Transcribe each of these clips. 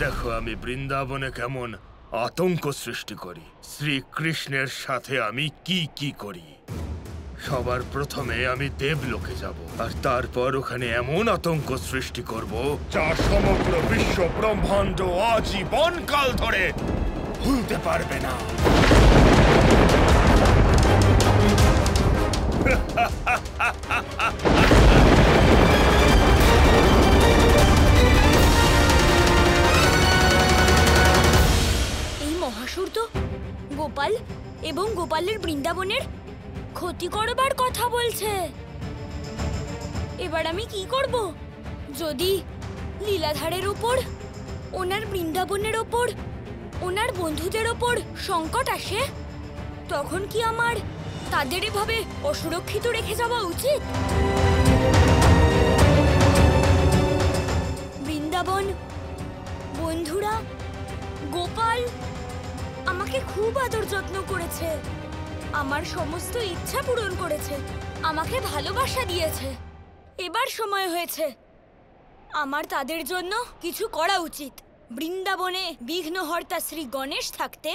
দেখো আমি বৃন্দাবনে কেমন আতঙ্ক সৃষ্টি করি। শ্রীকৃষ্ণের সাথে আমি কি কি করি। সবার প্রথমে আমি দেবলোকে যাব, আর তারপর ওখানে এমন আতঙ্ক সৃষ্টি করব যা সমগ্র বিশ্ব ব্রহ্মাণ্ড আজীবন কাল ধরে ভুলতে পারবে না। এই মহাসুর তো গোপাল এবং গোপালের বৃন্দাবনের ক্ষতি করবার কথা বলছে। এবার আমি কি করব? যদি লীলাধারের ওপর, ওনার বৃন্দাবনের ওপর, ওনার বন্ধুদের ওপর সংকট আসে, তখন কি আমার তাদের এভাবে অসুরক্ষিত রেখে যাওয়া উচিত? বৃন্দাবন, বন্ধুরা, গোপাল আমাকে খুব আদর যত্ন করেছে, আমার সমস্ত ইচ্ছা পূরণ করেছে, আমাকে ভালোবাসা দিয়েছে। এবার সময় হয়েছে আমার তাদের জন্য কিছু করা উচিত। বৃন্দাবনে বিঘ্নহর্তা শ্রী গণেশ থাকতে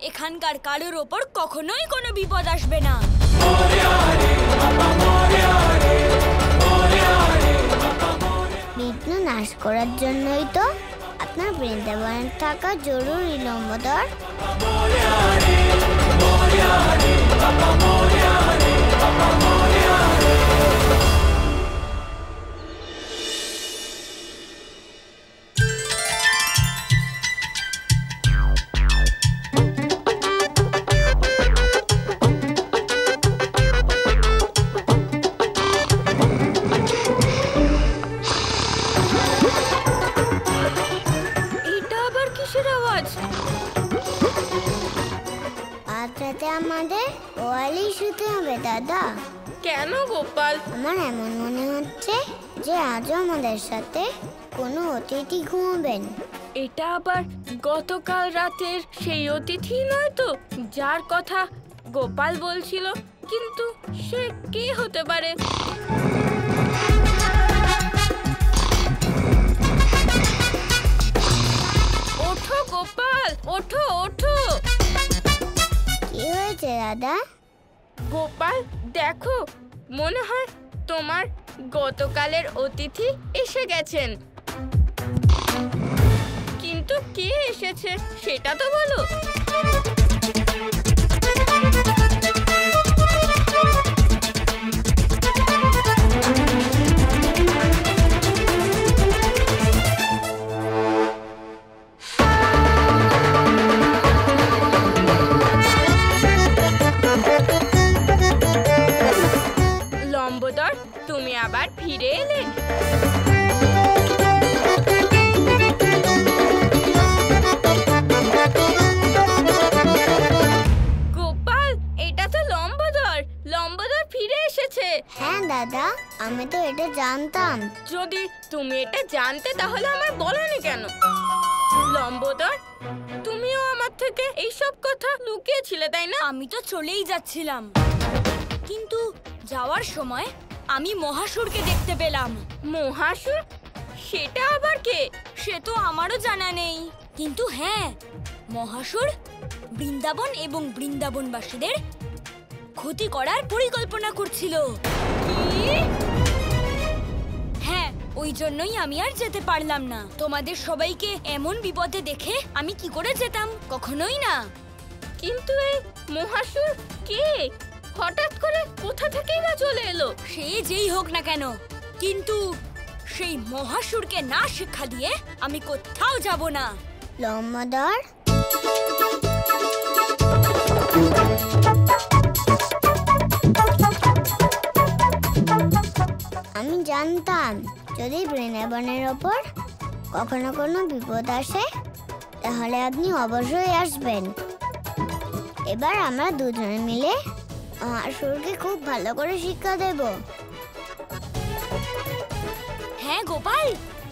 এখানকার কারোর ওপর কখনোই কোনো বিপদ আসবে না। বিঘ্ন নাশ করার জন্যই তো আপনার বৃন্দাবনে থাকা জরুরি লম্বোদর। আমাদের ওয়ালি শুতে হবে দাদা। কেন গোপাল? আমার এমন মনে হচ্ছে যে আজও আমাদের সাথে কোনো অতিথি ঘুমাবেন। এটা আবার গতকাল রাতের সেই অতিথি নয় তো যার কথা গোপাল বলছিল? কিন্তু সে কে হতে পারে? ওঠো গোপাল, ওঠো ওঠো। কি হয়েছে দাদা? গোপাল দেখো, মনে হয় তোমার গতকালের অতিথি এসে গেছেন। কিন্তু কে এসেছে সেটা তো বলো। লম্বোদর, তুমি আবার ফিরে এলে। গোপাল, এটা তো লম্বোদর। লম্বোদর ফিরে এসেছে। হ্যাঁ দাদা, আমি তো এটা জানতাম। যদি তুমি এটা জানতে তাহলে আমার বলনি কেন? লম্বোদর, তুমিও আমার থেকে এইসব কথা লুকিয়েছিলে তাই না? আমি তো চলেই যাচ্ছিলাম, কিন্তু যাওয়ার সময় আমি মহাসুরকে দেখতে পেলাম। মহাসুর? সেটা আবার কে? সে তো আমারও জানা নেই, কিন্তু হ্যাঁ, মহাসুর বৃন্দাবন এবং বৃন্দাবনবাসীদের ক্ষতি করার পরিকল্পনা করছিল। কি? হ্যাঁ, ওই জন্যই আমি আর যেতে পারলাম না। তোমাদের সবাইকে এমন বিপদে দেখে আমি কি করে যেতাম? কখনোই না। কিন্তু এই মহাসুর কে? হঠাৎ করে কোথা থেকেই বা চলে এলো? সে যেই হোক না কেন, কিন্তু সেই মহাসুরকে না শিক্ষা দিয়ে আমি কোথাও যাব না। লম্বোদর, আমি জানতাম যদি বৃন্দাবনের ওপর কখনো কোনো বিপদ আসে তাহলে আপনি অবশ্যই আসবেন। এবার আমরা দুজনে মিলে মহাসুরকে খুব ভালো করে শিক্ষা দেব। হ্যাঁ গোপাল,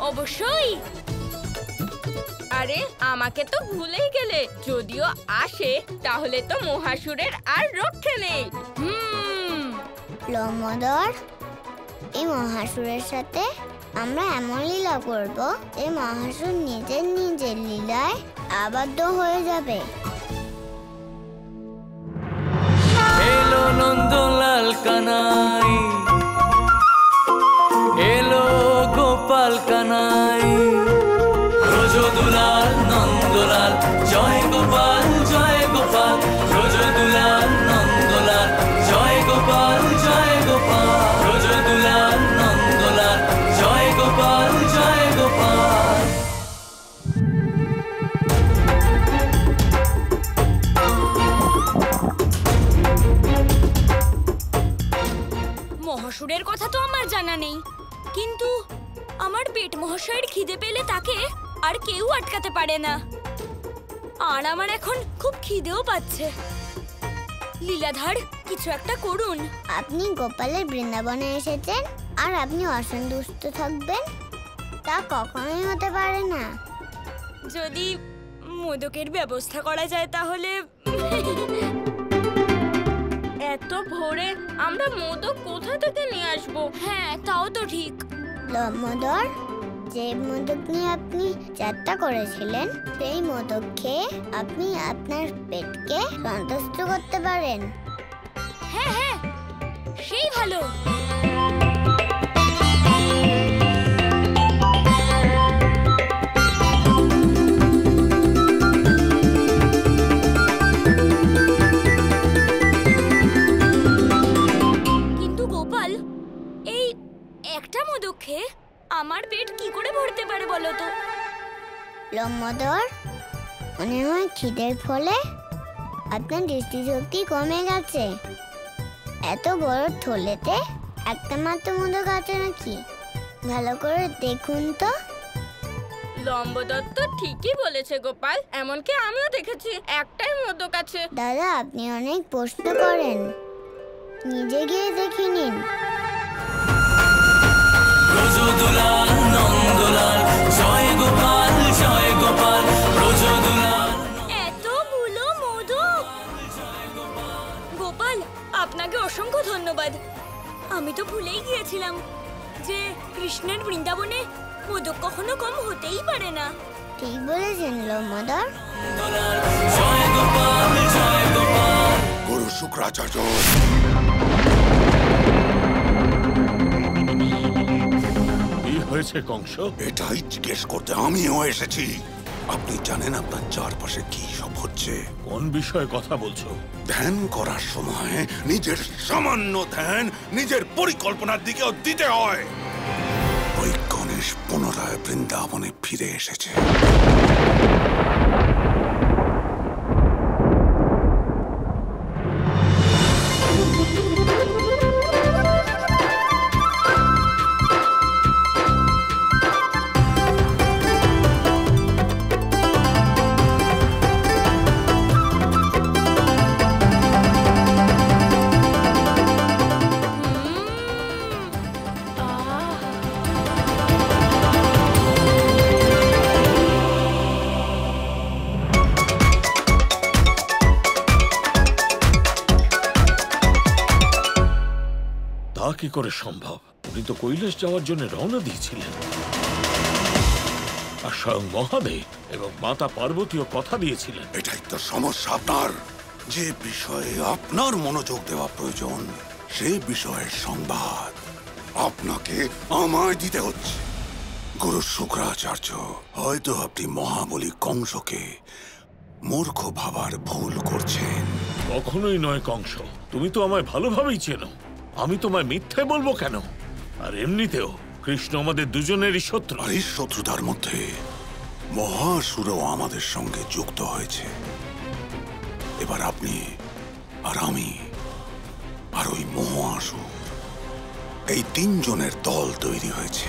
অবশ্যই। আরে আমাকে তো ভুলেই গেলে। যদিও আসে তাহলে তো মহাসুরের আর রক্ষে নেই। লম্বোদর, এই মহাসুরের সাথে আমরা এমন লীলা করব যে মহাসুর নিজের নিজের লীলায় আবদ্ধ হয়ে যাবে। এলো নন্দলাল কানাই, এলো গোপাল কানাই, ব্রজদুলাল নন্দলাল, জয় গোপাল জয় গোপাল, ব্রজদুলাল নন্দলাল, জয় গোপাল জয় গোপাল, ব্রজদুলাল নন্দলাল, জয় গোপাল জয় গোপাল। মহাসুরের কথা তো আমার জানা নেই, কিন্তু আমার পেট মহাশয়ের খিদে পেলে তাকে আর কেউ আটকাতে পারে না। আর আমার এখন খুব খিদেও পাচ্ছে। লীলাধার, কিছু একটা করুন। আপনি গোপালের বৃন্দাবনে এসেছেন আর আপনি অসন্তুষ্ট থাকবেন, তা কখনোই হতে পারে না। যদি মোদকের ব্যবস্থা করা যায় তাহলে। এত ভোরে আমরা মোদক কোথা থেকে নিয়ে আসবো? হ্যাঁ, তাও তো ঠিক। লম্বদর, যে মোদক নিয়ে আপনি যাত্রা করেছিলেন সেই মোদক খেয়ে আপনি আপনার পেটকে সন্তুষ্ট করতে পারেন। হ্যাঁ হ্যাঁ, সেই ভালো। কিন্তু গোপাল, এই একটা মোদক খেয়ে আমার পেট কি করে ভরতে পারে বলো তো? লম্বদর, মনে হয় খিদের ফলে আপনার দৃষ্টিশক্তি কমে গেছে। এত বড় থলেতে একটা মাত্র মোদক আছে নাকি? ভালো করে দেখুন তো। লম্বদর তো ঠিকই বলেছে গোপাল, এমনকি আমিও দেখেছি একটাই মোদক আছে। দাদা, আপনি অনেক প্রশ্ন করেন, নিজে গিয়ে দেখে নিন। ব্রজদুলাল নন্দলাল, জয় গোপাল জয় গোপাল, ব্রজদুলাল। এতগুলো মোদক! গোপাল, আপনাকে অসংখ্য ধন্যবাদ। আমি তো ভুলেই গিয়েছিলাম যে কৃষ্ণের বৃন্দাবনে মোদক কখনো কম হতেই পারে না। ঠিক বলেছেন লম্বদর। জয় গোপাল জয় গোপাল। গুরু শুক্রাচার্য, কি হয়েছে কংস? এটাই জিজ্ঞেস করতে আমিও এসেছি। আপনি জানেন আপনার চারপাশে কি সব হচ্ছে? কোন বিষয়ে কথা বলছো? ধ্যান করার সময় নিজের সামান্য ধ্যান নিজের পরিকল্পনার দিকেও দিতে হয়। ওই গণেশ পুনরায় বৃন্দাবনে ফিরে এসেছে। তা কি করে সম্ভব? উনি তো কৈলাস যাওয়ার জন্য রওনা দিয়েছিলেন, আর স্বয়ং মহাদেব এবং মাতা পার্বতীও কথা দিয়েছিলেন। এটাই তো সমস্যা আপনার। যে বিষয়ে আপনার মনোযোগ দেওয়া প্রয়োজন সে বিষয়ের সংবাদ আপনাকে আমায় দিতে হচ্ছে। গুরু শুক্রাচার্য, হয়তো আপনি মহাবলী কংসকে মূর্খ ভাবার ভুল করছেন। কখনোই নয় কংস, তুমি তো আমায় ভালোভাবেই চেনো। আমি তোমায় মিথ্যে বলবো কেন? আর এমনিতেও কৃষ্ণ আমাদের দুজনেরই শত্রু। আর এই শত্রুতার মধ্যে মহাসুরও আমাদের সঙ্গে যুক্ত হয়েছে। এবার আপনি আর আমি আর ওই মহাসুর, এই তিনজনের দল তৈরি হয়েছে।